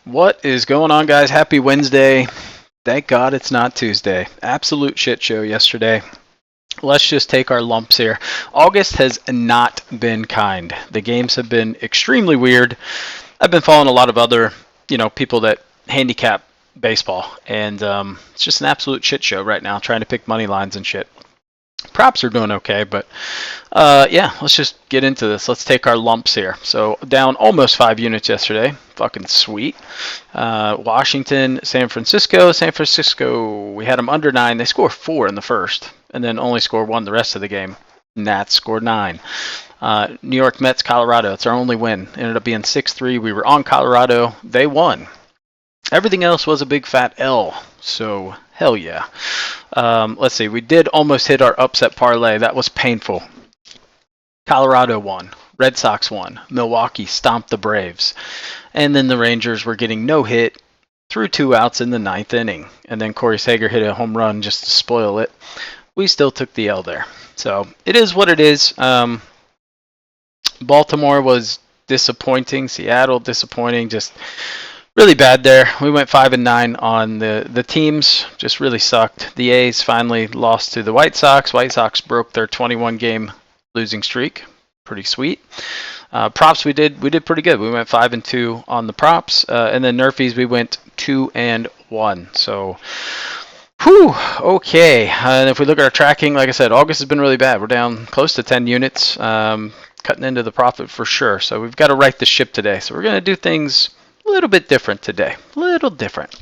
What is going on, guys? Happy Wednesday. Thank God it's not Tuesday. Absolute shit show yesterday. Let's just take our lumps here. August has not been kind. The games have been extremely weird. I've been following a lot of other, people that handicap baseball, and it's just an absolute shit show right now, trying to pick money lines and shit. Props are doing okay, but yeah, let's just get into this. Let's take our lumps here. So down almost 5 units yesterday. Fucking sweet. Washington, San Francisco. San Francisco, we had them under 9. They scored 4 in the first, and then only scored 1 the rest of the game. Nats scored 9. New York Mets, Colorado. It's our only win. Ended up being 6-3. We were on Colorado. They won. Everything else was a big fat L. So hell yeah. Let's see. We did almost hit our upset parlay. That was painful. Colorado won. Red Sox won. Milwaukee stomped the Braves. And then the Rangers were getting no hit through 2 outs in the 9th inning. And then Corey Seager hit a home run just to spoil it. We still took the L there. So it is what it is. Baltimore was disappointing. Seattle disappointing. Just really bad there. We went 5-9 on the teams. Just really sucked. The A's finally lost to the White Sox. White Sox broke their 21-game losing streak. Pretty sweet. Props we did pretty good. We went 5-2 on the props, and then Nerfies we went 2-1. So, whew, okay. And if we look at our tracking, like I said, August has been really bad. We're down close to 10 units, cutting into the profit for sure. So we've got to right the ship today. So we're gonna do things a little bit different today. A little different.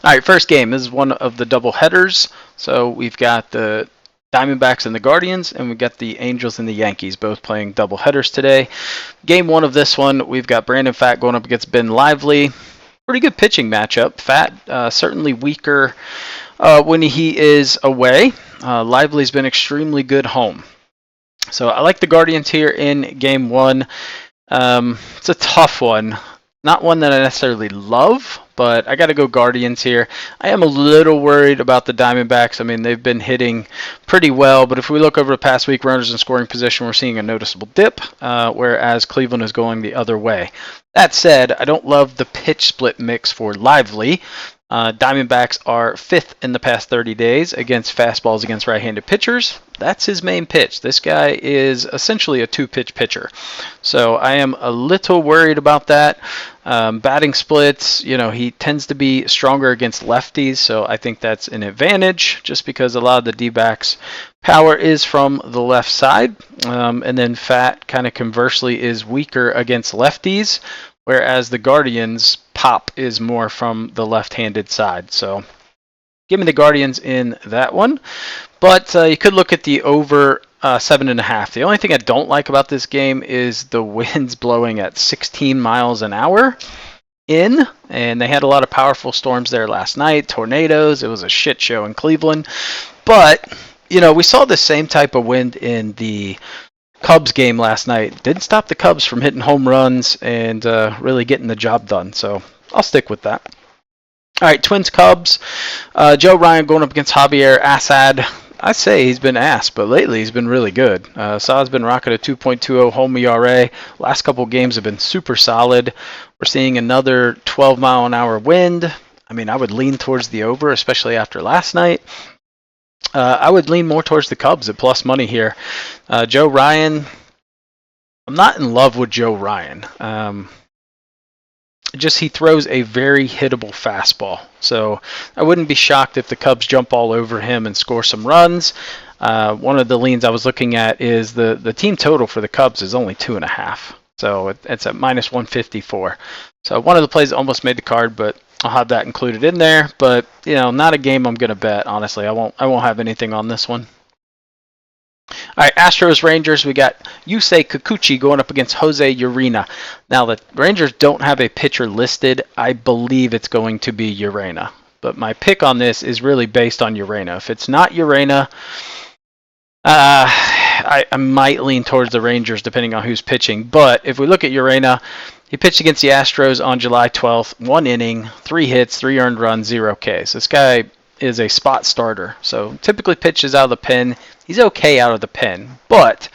All right, first game. This is one of the double headers. So we've got the Diamondbacks and the Guardians, and we've got the Angels and the Yankees both playing double headers today. Game 1 of this one, we've got Brandon Pfaadt going up against Ben Lively. Pretty good pitching matchup. Pfaadt certainly weaker when he is away. Lively's been extremely good home. So I like the Guardians here in Game 1. It's a tough one. Not one that I necessarily love, but I got to go Guardians here. I am a little worried about the Diamondbacks. I mean, they've been hitting pretty well, but if we look over the past week, runners in scoring position, we're seeing a noticeable dip, whereas Cleveland is going the other way. That said, I don't love the pitch split mix for Lively. Diamondbacks are 5th in the past 30 days against fastballs against right-handed pitchers. That's his main pitch. This guy is essentially a 2-pitch pitcher. So I am a little worried about that. Batting splits, he tends to be stronger against lefties, so I think that's an advantage just because a lot of the D-backs power is from the left side. And then Pfaadt kind of conversely is weaker against lefties, whereas the Guardians' pop is more from the left-handed side. So give me the Guardians in that one. But you could look at the over 7.5. The only thing I don't like about this game is the winds blowing at 16 miles an hour in. And they had a lot of powerful storms there last night, tornadoes. It was a shit show in Cleveland. But, we saw the same type of wind in the Cubs game last night. Didn't stop the Cubs from hitting home runs and really getting the job done. So I'll stick with that. All right, Twins Cubs. Joe Ryan going up against Javier Assad. I say he's been ass, but lately he's been really good. Sa's been rocking a 2.20 home ERA. Last couple games have been super solid. We're seeing another 12-mile-an-hour wind. I mean, I would lean towards the over, especially after last night. I would lean more towards the Cubs at plus money here. Joe Ryan, I'm not in love with Joe Ryan. He throws a very hittable fastball. So I wouldn't be shocked if the Cubs jump all over him and score some runs. One of the leans I was looking at is the team total for the Cubs is only 2.5. So it's at minus 154. So one of the plays almost made the card, but I'll have that included in there. But not a game I'm gonna bet. Honestly, I won't have anything on this one. All right, Astros Rangers. We got Yusei Kikuchi going up against Jose Urena. Now the Rangers don't have a pitcher listed. I believe it's going to be Urena, but my pick on this is really based on Urena. If it's not Urena, I might lean towards the Rangers depending on who's pitching. But if we look at Urena, he pitched against the Astros on July 12th, 1 inning, 3 hits, 3 earned runs, 0 Ks. This guy is a spot starter, so typically pitches out of the pen. He's okay out of the pen, but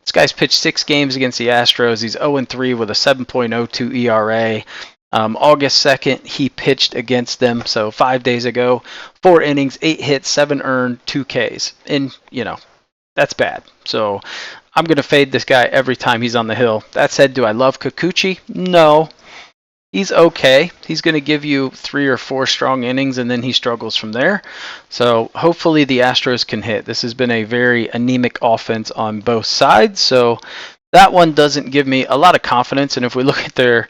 this guy's pitched 6 games against the Astros. He's 0-3 with a 7.02 ERA. August 2nd, he pitched against them, so 5 days ago. 4 innings, 8 hits, 7 earned, 2 Ks. And, that's bad. So I'm going to fade this guy every time he's on the hill. That said, do I love Kikuchi? No. He's okay. He's going to give you 3 or 4 strong innings, and then he struggles from there. So hopefully the Astros can hit. This has been a very anemic offense on both sides. So that one doesn't give me a lot of confidence. And if we look at their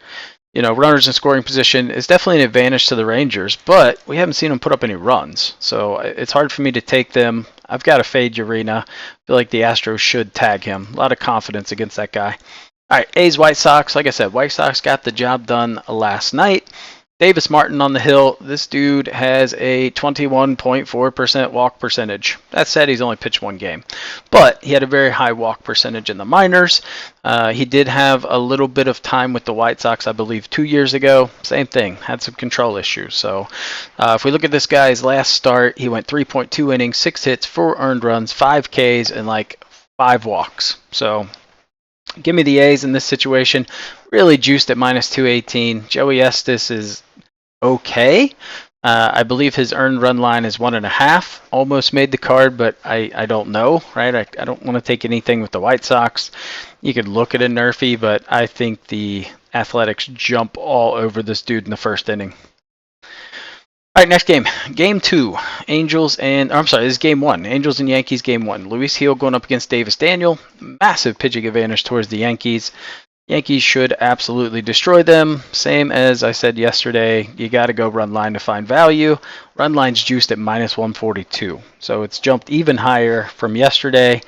runners in scoring position, it's definitely an advantage to the Rangers, but we haven't seen them put up any runs. So it's hard for me to take them. I've got to fade Urena. I feel like the Astros should tag him. A lot of confidence against that guy. All right, A's, White Sox. Like I said, White Sox got the job done last night. Davis Martin on the hill. This dude has a 21.4% walk percentage. That said, he's only pitched 1 game. But he had a very high walk percentage in the minors. He did have a little bit of time with the White Sox, I believe, 2 years ago. Same thing, had some control issues. So if we look at this guy's last start, he went 3.2 innings, 6 hits, 4 earned runs, 5 Ks, and 5 walks. So give me the A's in this situation. Really juiced at minus 218. Joey Estes is okay. I believe his earned run line is 1.5. Almost made the card, but I don't know, right? I don't want to take anything with the White Sox. You could look at a Nerfy, but I think the Athletics jump all over this dude in the first inning. All right, next game. Game 2. This is Game 1. Angels and Yankees, Game 1. Luis Gil going up against Davis Daniel. Massive pitching advantage towards the Yankees. Yankees should absolutely destroy them. Same as I said yesterday, you got to go run line to find value. Run line's juiced at minus 142. So it's jumped even higher from yesterday.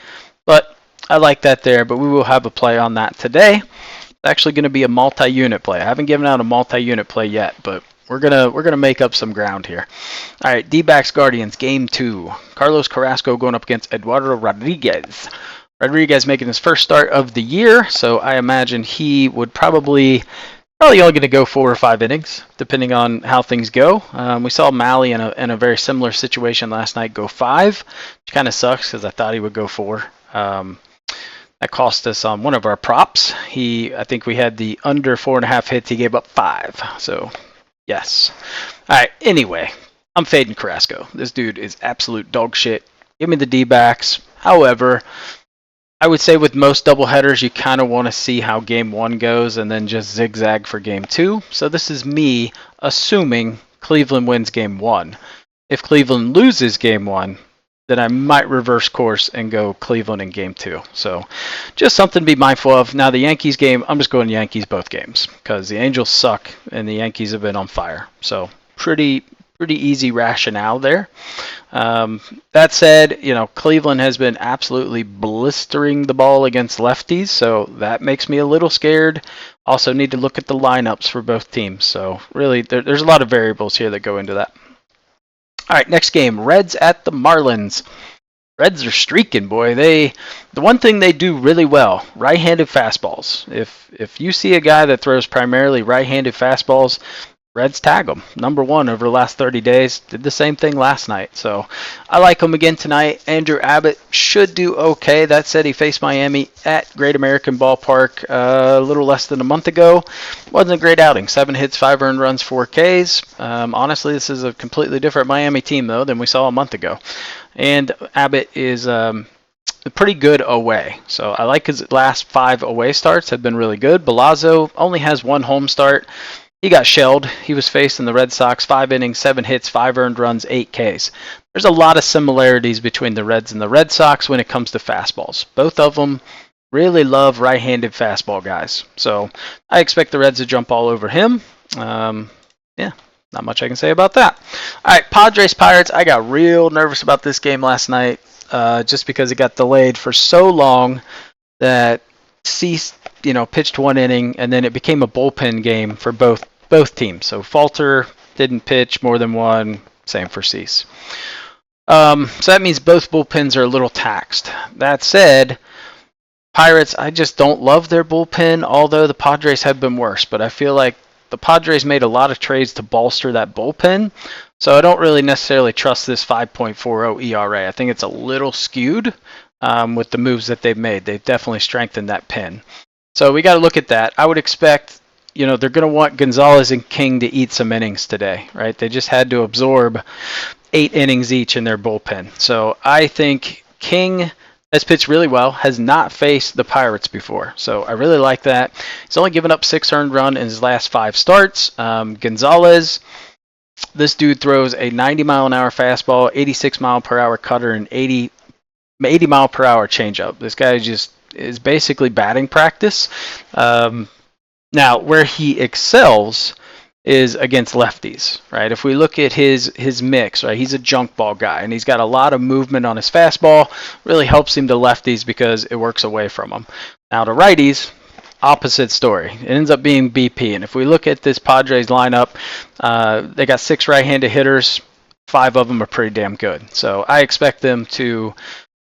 But I like that there, but we will have a play on that today. It's actually going to be a multi-unit play. I haven't given out a multi-unit play yet, but we're gonna make up some ground here. All right, D-backs Guardians, Game 2. Carlos Carrasco going up against Eduardo Rodriguez. Rodriguez making his first start of the year, so I imagine he would probably only going to go 4 or 5 innings, depending on how things go. We saw Malley in a very similar situation last night go 5, which kind of sucks because I thought he would go 4. That cost us on one of our props. I think we had the under 4.5 hits. He gave up 5. So, yes. All right, anyway, I'm fading Carrasco. This dude is absolute dog shit. Give me the D-backs. However, I would say with most doubleheaders, you kind of want to see how Game 1 goes and then just zigzag for Game 2. So this is me assuming Cleveland wins Game 1. If Cleveland loses Game 1, then I might reverse course and go Cleveland in Game 2. So just something to be mindful of. Now the Yankees game, I'm just going Yankees both games because the Angels suck and the Yankees have been on fire. So pretty easy rationale there. That said, Cleveland has been absolutely blistering the ball against lefties, so that makes me a little scared. Also need to look at the lineups for both teams. So really, there's a lot of variables here that go into that. All right, next game, Reds at the Marlins. Reds are streaking, boy. The one thing they do really well, right-handed fastballs. If you see a guy that throws primarily right-handed fastballs, Reds tag them. Number 1 over the last 30 days. Did the same thing last night. So I like him again tonight. Andrew Abbott should do okay. That said, he faced Miami at Great American Ballpark a little less than a month ago. Wasn't a great outing. 7 hits, 5 earned runs, 4 Ks. Honestly, this is a completely different Miami team, though, than we saw a month ago. And Abbott is pretty good away. So I like his last 5 away starts have been really good. Belazzo only has 1 home start. He got shelled. He was facing the Red Sox, 5 innings, 7 hits, 5 earned runs, 8 Ks. There's a lot of similarities between the Reds and the Red Sox when it comes to fastballs. Both of them really love right-handed fastball guys. So I expect the Reds to jump all over him. Not much I can say about that. All right, Padres Pirates. I got real nervous about this game last night just because it got delayed for so long that Cease pitched 1 inning, and then it became a bullpen game for both teams. So Falter didn't pitch more than 1, same for Cease. So that means both bullpens are a little taxed. That said, Pirates, I just don't love their bullpen, although the Padres have been worse. But I feel like the Padres made a lot of trades to bolster that bullpen, so I don't really necessarily trust this 5.40 ERA. I think it's a little skewed with the moves that they've made. They've definitely strengthened that pen. So we got to look at that. I would expect they're going to want Gonzalez and King to eat some innings today, right? They just had to absorb 8 innings each in their bullpen. So I think King has pitched really well, has not faced the Pirates before. So I really like that. He's only given up 6 earned run in his last 5 starts. Gonzalez, this dude throws a 90-mile-an-hour fastball, 86-mile-per-hour cutter, and 80-mile-per-hour changeup. This guy just is basically batting practice. Now, where he excels is against lefties, right? If we look at his mix, right, he's a junk ball guy, and he's got a lot of movement on his fastball. Really helps him to lefties because it works away from him. Now, to righties, opposite story. It ends up being BP. And if we look at this Padres lineup, they got 6 right-handed hitters. 5 of them are pretty damn good. So I expect them to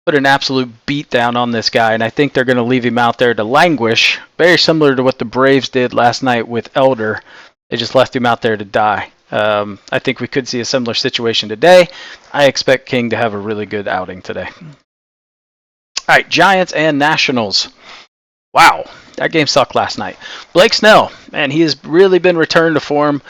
put an absolute beat down on this guy, and I think they're going to leave him out there to languish, very similar to what the Braves did last night with Elder. They just left him out there to die. I think we could see a similar situation today. I expect King to have a really good outing today. All right, Giants and Nationals. Wow, that game sucked last night. Blake Snell, man, he has really been returned to form.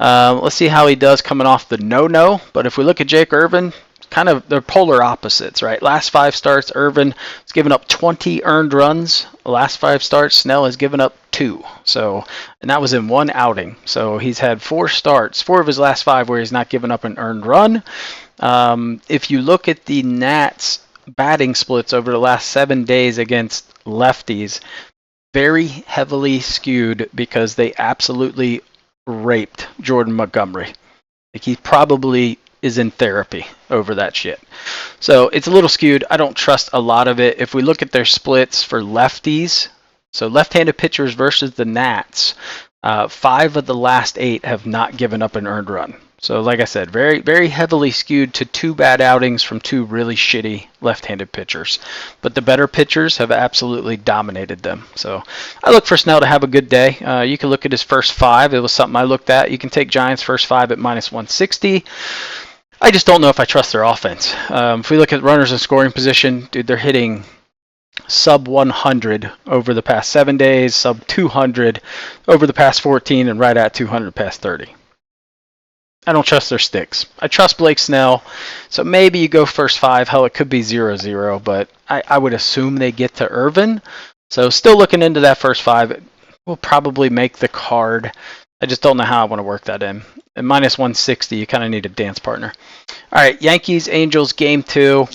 Let's see how he does coming off the no-no. But if we look at Jake Irvin, kind of they're polar opposites, right? Last 5 starts, Irvin has given up 20 earned runs. The last 5 starts, Snell has given up 2. So, and that was in 1 outing. So he's had 4 starts, 4 of his last 5 where he's not given up an earned run. If you look at the Nats batting splits over the last 7 days against lefties, very heavily skewed because they absolutely raped Jordan Montgomery. Like, he probably is in therapy over that shit. So it's a little skewed. I don't trust a lot of it. If we look at their splits for lefties, so left-handed pitchers versus the Nats, 5 of the last 8 have not given up an earned run. So like I said, very, very heavily skewed to 2 bad outings from 2 really shitty left-handed pitchers. But the better pitchers have absolutely dominated them. So I look for Snell to have a good day. You can look at his first 5. It was something I looked at. You can take Giants first 5 at -160. I just don't know if I trust their offense. If we look at runners in scoring position, dude, they're hitting sub 100 over the past 7 days, sub 200 over the past 14, and right at 200 past 30. I don't trust their sticks. I trust Blake Snell, so maybe you go first 5. Hell, it could be 0-0, but I would assume they get to Irvin. So still looking into that first 5. We'll probably make the card. I just don't know how I want to work that in. At -160, you kind of need a dance partner. All right, Yankees, Angels, game 2.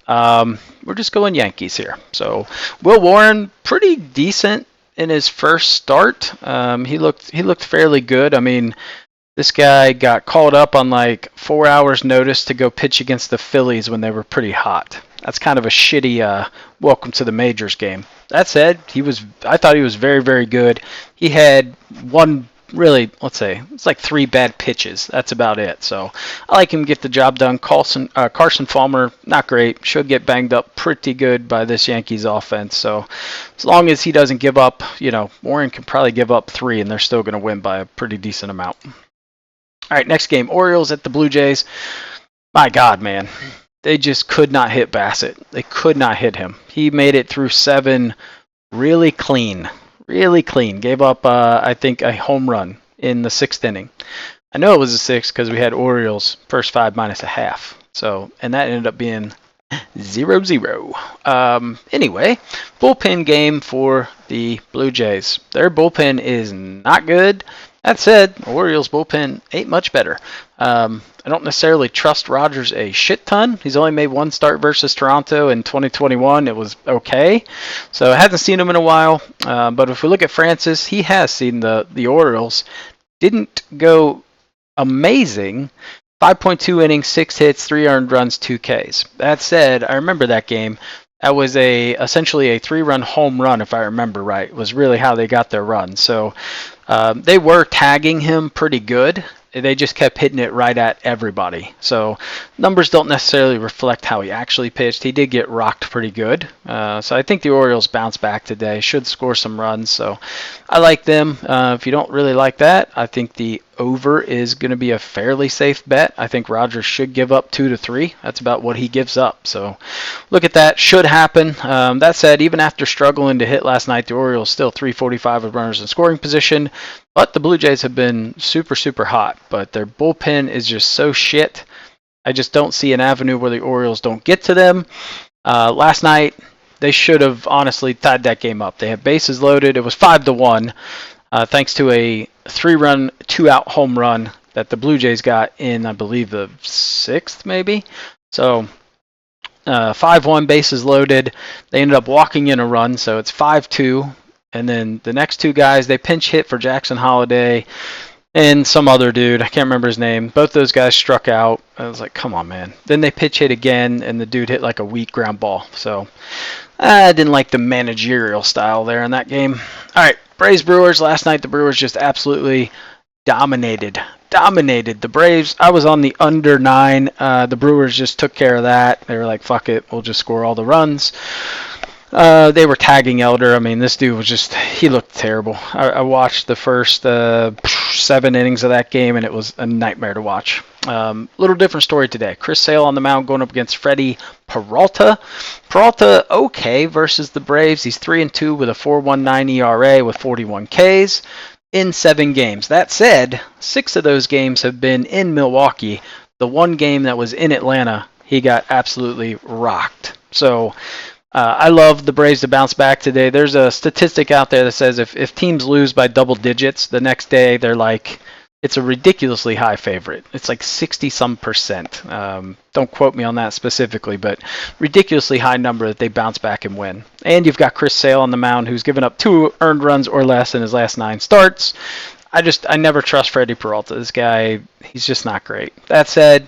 We're just going Yankees here. So Will Warren, pretty decent in his first start. He looked fairly good. I mean, this guy got called up on like 4 hours notice to go pitch against the Phillies when they were pretty hot. That's kind of a shitty welcome to the majors game. That said, I thought he was very, very good. He had one really, let's say, it's like 3 bad pitches. That's about it. So I like him to get the job done. Carson Palmer, not great. Should get banged up pretty good by this Yankees offense. So as long as he doesn't give up, Warren can probably give up 3 and they're still going to win by a pretty decent amount. All right, next game, Orioles at the Blue Jays. My God, man. They just could not hit Bassett. They could not hit him. He made it through 7 really clean. Really clean. Gave up, I think, a home run in the 6th inning. I know it was the 6th because we had Orioles first 5 -0.5. So, and that ended up being 0-0. Anyway, bullpen game for the Blue Jays. Their bullpen is not good. That said, Orioles bullpen ain't much better. I don't necessarily trust Rogers a shit ton. He's only made 1 start versus Toronto in 2021. It was okay. So I haven't seen him in a while. But if we look at Francis, he has seen the Orioles. Didn't go amazing. 5.2 innings, 6 hits, 3 earned runs, 2 Ks. That said, I remember that game. That was essentially a 3-run home run, if I remember right, was really how they got their run. So they were tagging him pretty good. They just kept hitting it right at everybody. So numbers don't necessarily reflect how he actually pitched. He did get rocked pretty good. So I think the Orioles bounce back today, should score some runs. So I like them. If you don't really like that, I think the over is going to be a fairly safe bet. I think Rodgers should give up 2 to 3. That's about what he gives up. So look at that. Should happen. That said, even after struggling to hit last night, the Orioles still 345 with runners in scoring position. But the Blue Jays have been super, super hot. But their bullpen is just so shit. I just don't see an avenue where the Orioles don't get to them. Last night, they should have honestly tied that game up. They had bases loaded. It was 5-1, thanks to a 3-run, 2-out home run that the Blue Jays got in, I believe, the 6th, maybe. So 5-1, bases loaded. They ended up walking in a run, so it's 5-2. And then the next two guys, they pinch hit for Jackson Holliday and some other dude. I can't remember his name. Both those guys struck out. I was like, come on, man. Then they pitch hit again, and the dude hit like a weak ground ball. So I didn't like the managerial style there in that game. All right, Braves Brewers. Last night, the Brewers just absolutely dominated the Braves. I was on the under 9. The Brewers just took care of that. They were like, fuck it, we'll just score all the runs. They were tagging Elder. I mean, this dude was just, he looked terrible. I watched the first 7 innings of that game, and it was a nightmare to watch. Little different story today. Chris Sale on the mound going up against Freddie Peralta. Peralta, okay, versus the Braves. He's 3-2 with a 4.19 ERA with 41 Ks in 7 games. That said, 6 of those games have been in Milwaukee. The one game that was in Atlanta, he got absolutely rocked. So I love the Braves to bounce back today. There's a statistic out there that says if teams lose by double digits, the next day they're like, it's a ridiculously high favorite. It's like 60-some%. Don't quote me on that specifically, but ridiculously high number that they bounce back and win. And you've got Chris Sale on the mound, who's given up 2 earned runs or less in his last 9 starts. I never trust Freddie Peralta. This guy, he's just not great. That said,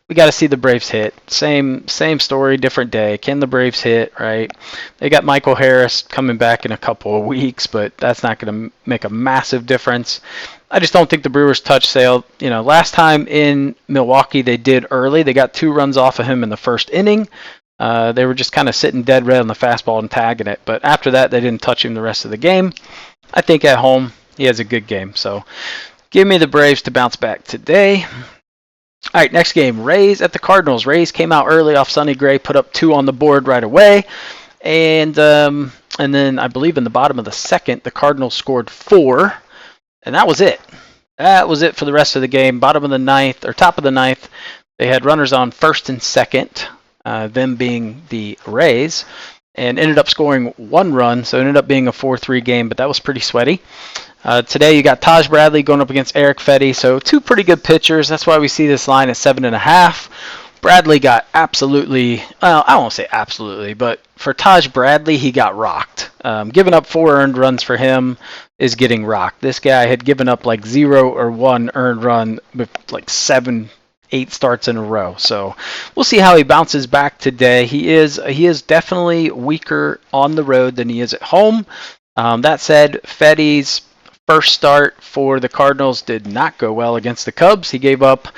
we got to see the Braves hit. Same story, different day. Can the Braves hit, right? They got Michael Harris coming back in a couple of weeks, but that's not going to make a massive difference. I just don't think the Brewers touch Sale. You know, last time in Milwaukee, they did early. They got 2 runs off of him in the first inning. They were just kind of sitting dead red on the fastball and tagging it. But after that, they didn't touch him the rest of the game. I think at home, he has a good game. So give me the Braves to bounce back today. All right, next game, Rays at the Cardinals. Rays came out early off Sonny Gray, put up 2 on the board right away. And then I believe in the bottom of the 2nd, the Cardinals scored 4. And that was it. That was it for the rest of the game. Bottom of the 9th, or top of the 9th, they had runners on 1st and 2nd, them being the Rays, and ended up scoring 1 run, so it ended up being a 4-3 game, but that was pretty sweaty. Today you got Taj Bradley going up against Eric Fedde, so 2 pretty good pitchers. That's why we see this line at 7.5. Bradley got absolutely, well, I won't say absolutely, but for Taj Bradley, he got rocked. Giving up 4 earned runs for him is getting rocked. This guy had given up like 0 or 1 earned run with like 7, 8 starts in a row. So we'll see how he bounces back today. He is definitely weaker on the road than he is at home. That said, Fedde's first start for the Cardinals did not go well against the Cubs. He gave up,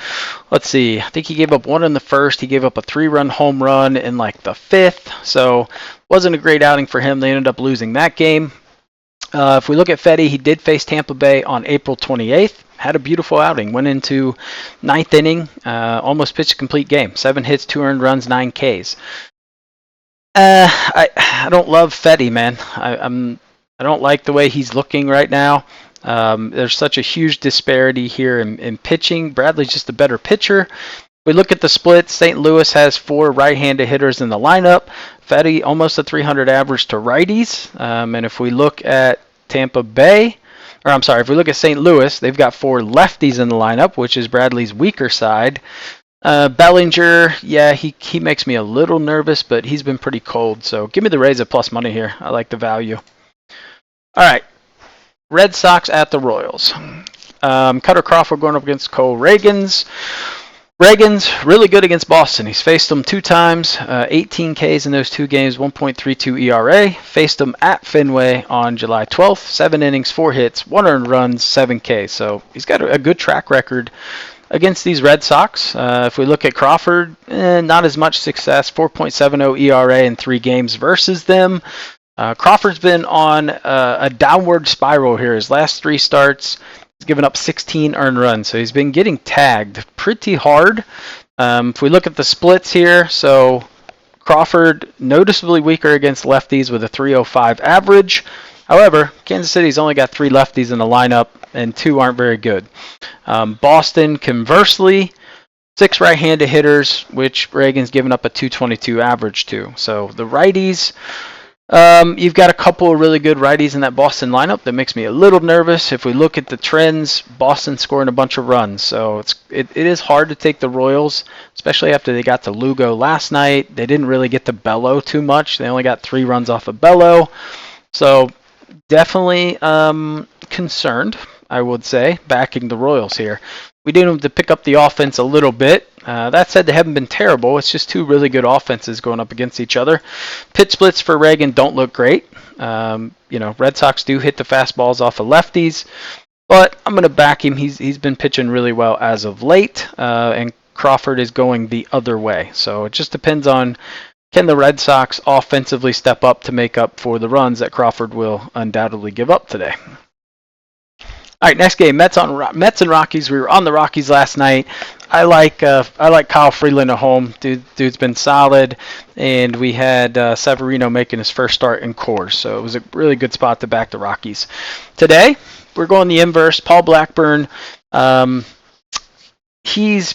let's see, I think he gave up 1 in the first. He gave up a 3-run home run in like the 5th. So wasn't a great outing for him. They ended up losing that game. If we look at Fedde, he did face Tampa Bay on April 28th. Had a beautiful outing. Went into 9th inning, almost pitched a complete game. 7 hits, 2 earned runs, 9 Ks. I don't love Fedde, man. I don't like the way he's looking right now. There's such a huge disparity here in pitching. Bradley's just a better pitcher. We look at the split. St. Louis has 4 right-handed hitters in the lineup. Fedde almost a 300 average to righties. And if we look at Tampa Bay, if we look at St. Louis, they've got 4 lefties in the lineup, which is Bradley's weaker side. Bellinger, yeah, he makes me a little nervous, but he's been pretty cold. So give me the Rays at plus money here. I like the value. All right, Red Sox at the Royals. Cutter Crawford going up against Cole Ragans. Ragans, really good against Boston. He's faced them 2 times, 18 Ks in those 2 games, 1.32 ERA. Faced them at Fenway on July 12th, 7 innings, 4 hits, 1 earned runs, 7 Ks. So he's got a good track record against these Red Sox. If we look at Crawford, not as much success, 4.70 ERA in 3 games versus them. Crawford's been on a downward spiral here. His last 3 starts, he's given up 16 earned runs, so he's been getting tagged pretty hard. If we look at the splits here, so Crawford noticeably weaker against lefties with a 305 average. However, Kansas City's only got 3 lefties in the lineup, and 2 aren't very good. Boston, conversely, 6 right-handed hitters, which Reagan's given up a 222 average to. So the righties, you've got a couple of really good righties in that Boston lineup that makes me a little nervous. If we look at the trends, Boston's scoring a bunch of runs. So it is hard to take the Royals, especially after they got to Lugo last night. They didn't really get to Bello too much. They only got 3 runs off of Bello. So definitely concerned, I would say, backing the Royals here. We need them to pick up the offense a little bit. That said, they haven't been terrible. It's just 2 really good offenses going up against each other. Pit splits for Reagan don't look great. Red Sox do hit the fastballs off of lefties, but I'm going to back him. He's been pitching really well as of late, and Crawford is going the other way. So it just depends on, can the Red Sox offensively step up to make up for the runs that Crawford will undoubtedly give up today. All right, next game, Mets and Rockies. We were on the Rockies last night. I like Kyle Freeland at home. Dude's been solid, and we had Severino making his first start in Coors, so it was a really good spot to back the Rockies. Today, we're going the inverse. Paul Blackburn, he's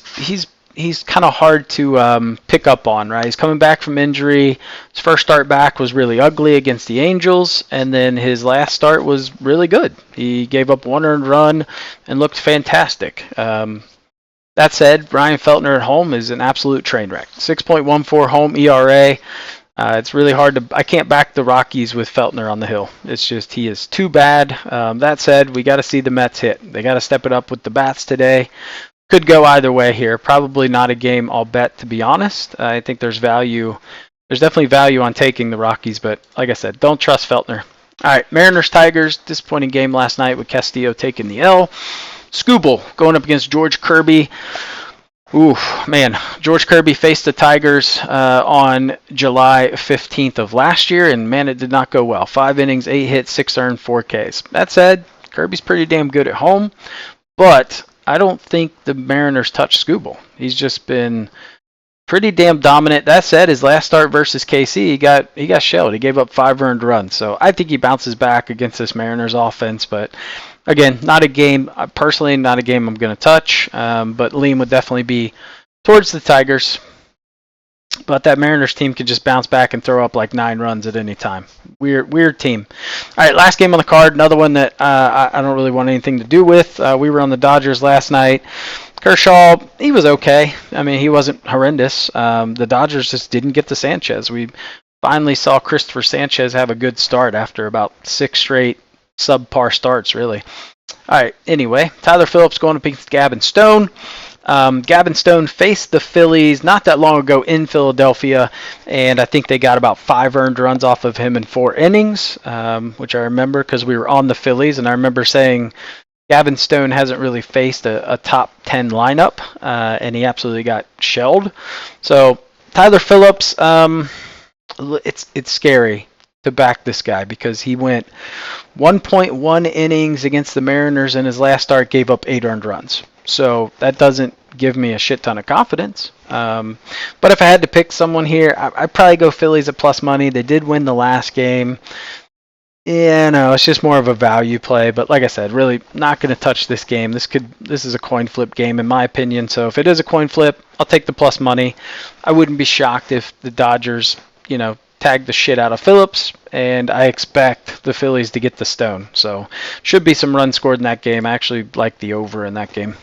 kind of hard to pick up on, right? He's coming back from injury. His first start back was really ugly against the Angels, and then his last start was really good. He gave up 1 earned run and looked fantastic. That said, Ryan Feltner at home is an absolute train wreck. 6.14 home ERA. It's really hard to. I can't back the Rockies with Feltner on the hill. It's just he is too bad. That said, we got to see the Mets hit. They got to step it up with the bats today. Could go either way here. Probably not a game I'll bet, to be honest. I think there's value. There's definitely value on taking the Rockies, but like I said, don't trust Feltner. All right, Mariners-Tigers. Disappointing game last night with Castillo taking the L. Skubal going up against George Kirby. Ooh, man. George Kirby faced the Tigers on July 15th of last year, and man, it did not go well. 5 innings, 8 hits, 6 earned, 4 Ks. That said, Kirby's pretty damn good at home, but I don't think the Mariners touch Skubal. He's just been pretty damn dominant. That said, his last start versus KC, he got shelled. He gave up 5 earned runs. So I think he bounces back against this Mariners offense. But again, not a game, personally, not a game I'm going to touch. But lean would definitely be towards the Tigers. But that Mariners team can just bounce back and throw up like 9 runs at any time. Weird team. All right, last game on the card. Another one that I don't really want anything to do with. We were on the Dodgers last night. Kershaw, he was okay. I mean, he wasn't horrendous. The Dodgers just didn't get to Sanchez. We finally saw Christopher Sanchez have a good start after about 6 straight subpar starts, really. All right, anyway, Tyler Phillips going up against Gavin Stone. Gavin Stone faced the Phillies not that long ago in Philadelphia, and I think they got about 5 earned runs off of him in 4 innings, which I remember because we were on the Phillies, and I remember saying Gavin Stone hasn't really faced a top 10 lineup, and he absolutely got shelled. So Tyler Phillips, it's scary to back this guy because he went 1.1 innings against the Mariners in his last start, gave up 8 earned runs. So that doesn't give me a shit ton of confidence. But if I had to pick someone here, I'd probably go Phillies at plus money. They did win the last game. Yeah, no, it's just more of a value play. But like I said, really not going to touch this game. This is a coin flip game in my opinion. So if it is a coin flip, I'll take the plus money. I wouldn't be shocked if the Dodgers, tag the shit out of Phillips, and I expect the Phillies to get the Stone. So should be some runs scored in that game. I actually like the over in that game.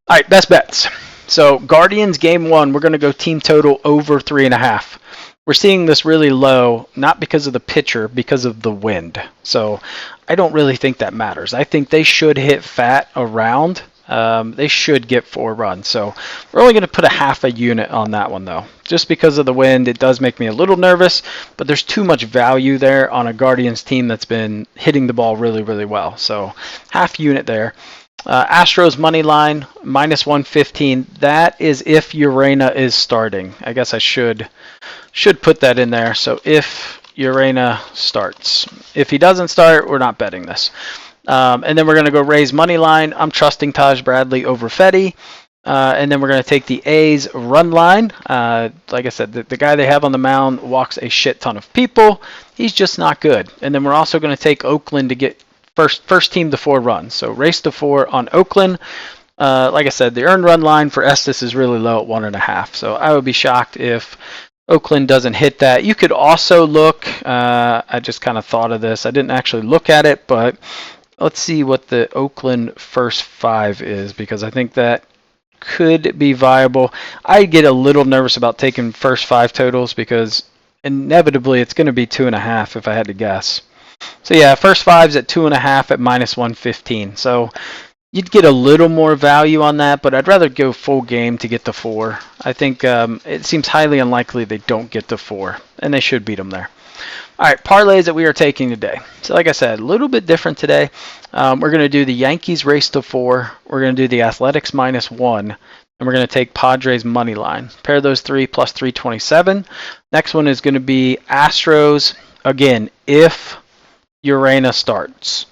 All right, best bets. So Guardians game 1, we're going to go team total over 3.5. We're seeing this really low, not because of the pitcher, because of the wind. So I don't really think that matters. I think they should hit fat around. They should get 4 runs. So we're only going to put a half a unit on that one, though. Just because of the wind, it does make me a little nervous, but there's too much value there on a Guardians team that's been hitting the ball really, really well. So half unit there. Astros money line, minus 115. That is if Urena is starting. I guess I should put that in there. So if Urena starts. If he doesn't start, we're not betting this. And then we're going to go Rays money line. I'm trusting Taj Bradley over Fetty. And then we're going to take the A's run line. Like I said, the guy they have on the mound walks a shit ton of people. He's just not good. And then we're also going to take Oakland to get first team to 4 runs. So race to 4 on Oakland. Like I said, the earned run line for Estes is really low at 1.5. So I would be shocked if Oakland doesn't hit that. You could also look, I just kind of thought of this. I didn't actually look at it, but let's see what the Oakland first 5 is, because I think that could be viable. I get a little nervous about taking first 5 totals because inevitably it's going to be 2.5 if I had to guess. So yeah, first 5's at 2.5 at -115. So you'd get a little more value on that, but I'd rather go full game to get the 4. I think it seems highly unlikely they don't get the 4, and they should beat them there. All right, parlays that we are taking today. So like I said, a little bit different today. We're going to do the Yankees race to 4. We're going to do the Athletics -1. And we're going to take Padres money line. Pair those 3 plus 327. Next one is going to be Astros, again, if Urena starts.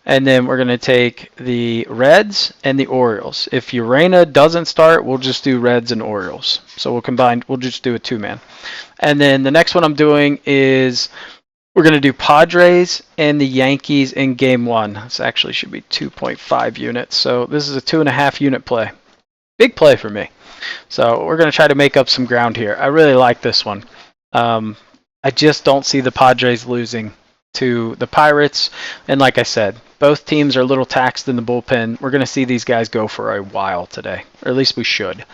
And then we're going to take the Reds and the Orioles. If Urena doesn't start, we'll just do Reds and Orioles. So we'll just do a 2-man. And then the next one I'm doing is we're going to do Padres and the Yankees in game 1. This actually should be 2.5 units. So this is a 2.5 unit play. Big play for me. So we're going to try to make up some ground here. I really like this one. I just don't see the Padres losing to the Pirates. And like I said, both teams are a little taxed in the bullpen. We're going to see these guys go for a while today, or at least we should.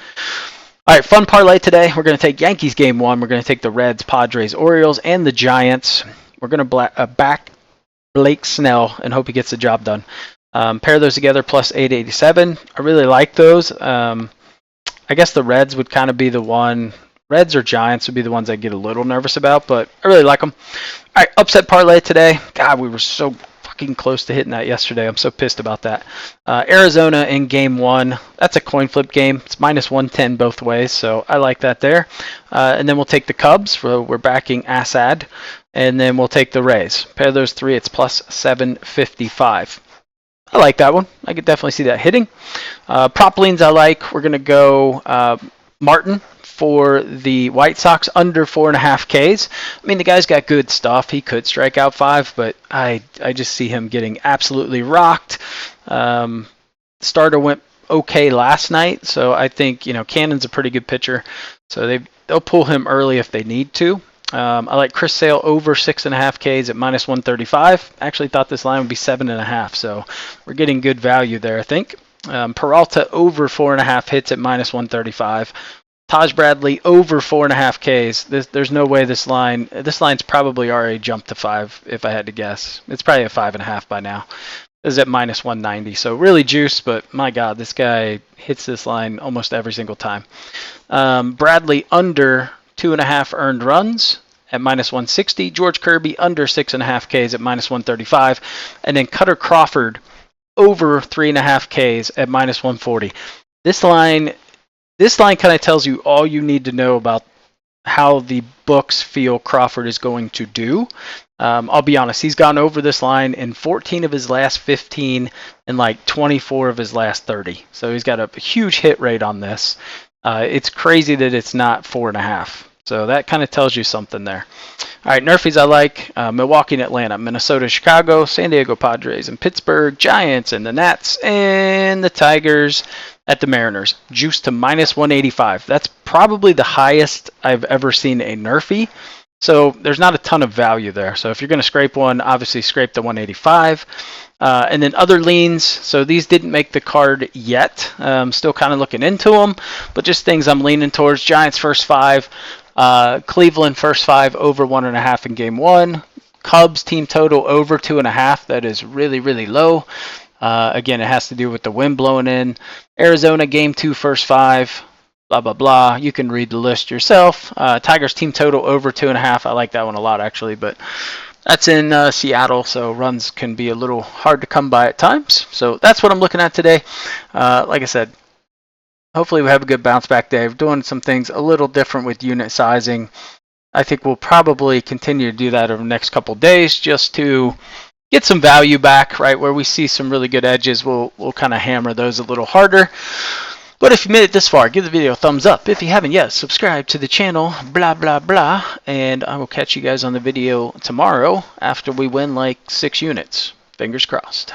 All right, fun parlay today. We're going to take Yankees game 1. We're going to take the Reds, Padres, Orioles, and the Giants. We're going to back Blake Snell and hope he gets the job done. Pair those together plus 887. I really like those. I guess the Reds would kind of be the one. Reds or Giants would be the ones I get a little nervous about, but I really like them. All right, upset parlay today. God, we were so fucking close to hitting that yesterday. I'm so pissed about that. Arizona in game 1. That's a coin flip game. It's -110 both ways, so I like that there. And then we'll take the Cubs. We're backing Assad. And then we'll take the Rays. Pair those 3. It's plus 755. I like that one. I could definitely see that hitting. Prop leans I like. We're going to go Martin for the White Sox under 4.5 Ks. I mean, the guy's got good stuff. He could strike out 5, but I just see him getting absolutely rocked. Starter went okay last night, so I think Cannon's a pretty good pitcher, so they'll pull him early if they need to. I like Chris Sale over 6.5 Ks at -135. Actually thought this line would be 7.5, so we're getting good value there, I think. Peralta over 4.5 hits at -135. Taj Bradley over 4.5 Ks. There's no way this line's probably already jumped to 5 if I had to guess. It's probably a 5.5 by now. This is at -190, so really juiced, but my God, this guy hits this line almost every single time. Bradley under 2.5 earned runs at -160. George Kirby under 6.5 Ks at -135. And then Cutter Crawford over 3.5 Ks at -140. This line kind of tells you all you need to know about how the books feel Crawford is going to do. I'll be honest, he's gone over this line in 14 of his last 15 and like 24 of his last 30. So he's got a huge hit rate on this. It's crazy that it's not 4.5. So that kind of tells you something there. All right, Nerfies I like. Milwaukee and Atlanta, Minnesota, Chicago, San Diego Padres, and Pittsburgh, Giants, and the Nats, and the Tigers at the Mariners. Juice to -185. That's probably the highest I've ever seen a Nerfie. So there's not a ton of value there. So if you're going to scrape one, obviously scrape the 185. And then other leans. So these didn't make the card yet. Still kind of looking into them, but just things I'm leaning towards. Giants first 5. Cleveland first 5 over 1.5 in game 1. Cubs team total over 2.5. That is really, really low. Again, it has to do with the wind blowing in. Arizona game 2 first 5. Blah, blah, blah. You can read the list yourself. Tigers team total over 2.5. I like that one a lot, actually, but that's in Seattle, so runs can be a little hard to come by at times. So that's what I'm looking at today. Like I said, hopefully we have a good bounce back day. We're doing some things a little different with unit sizing. I think we'll probably continue to do that over the next couple days just to get some value back, right? Where we see some really good edges, we'll kind of hammer those a little harder. But if you made it this far, give the video a thumbs up. If you haven't yet, subscribe to the channel, blah, blah, blah. And I will catch you guys on the video tomorrow after we win like 6 units. Fingers crossed.